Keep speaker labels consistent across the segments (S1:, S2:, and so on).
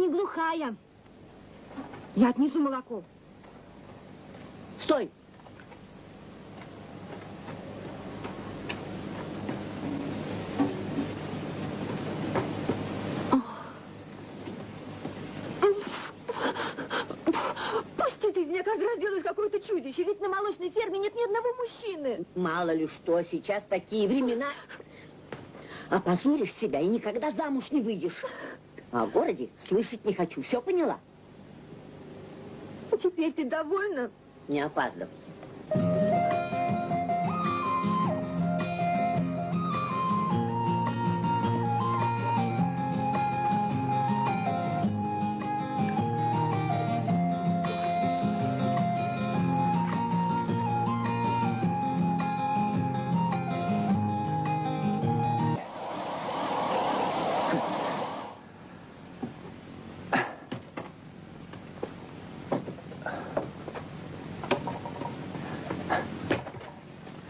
S1: не глухая. Я отнесу молоко. Стой! Пусти ты, из меня каждый раз делаешь какое-то чудище. Ведь на молочной ферме нет ни одного мужчины.
S2: Мало ли что, сейчас такие времена. Опозоришь себя и никогда замуж не выйдешь. А в городе слышать не хочу. Все поняла?
S1: Теперь ты довольна?
S2: Не опаздывай.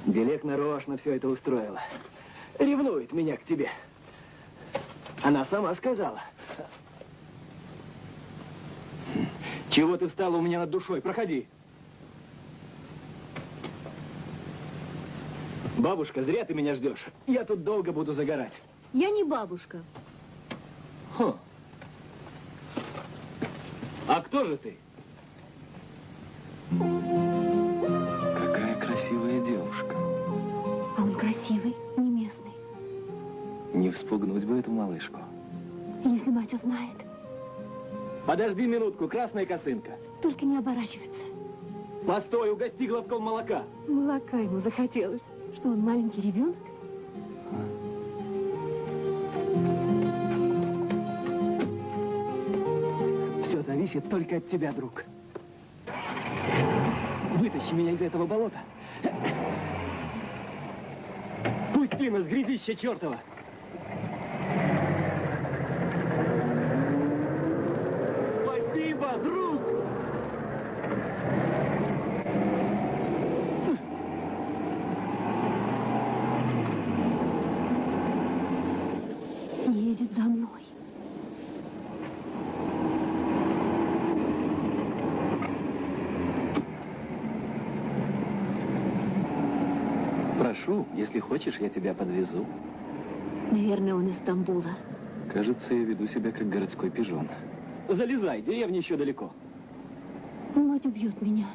S3: Делек нарочно все это устроила. Ревнует меня к тебе. Она сама сказала. Чего ты встала у меня над душой? Проходи. Бабушка, зря ты меня ждешь. Я тут долго буду загорать.
S1: Я не бабушка.
S3: Хм. А кто же ты? Какая красивая девушка.
S1: А он красивый, не местный.
S3: Не вспугнуть бы эту малышку.
S1: Если мать узнает,
S3: Подожди минутку, красная косынка.
S1: только не оборачиваться.
S3: Постой, угости глотком молока.
S1: Молока ему захотелось. Что он маленький ребенок?
S3: Все зависит только от тебя, друг. Вытащи меня из этого болота. Пусти нас, грязище чертова. Спасибо, друг!
S1: Едет за мной.
S3: Прошу, если хочешь, я тебя подвезу.
S1: Наверное, он из Стамбула.
S3: Кажется, я веду себя как городской пижон. Залезай, деревня еще далеко.
S1: Мать убьет меня.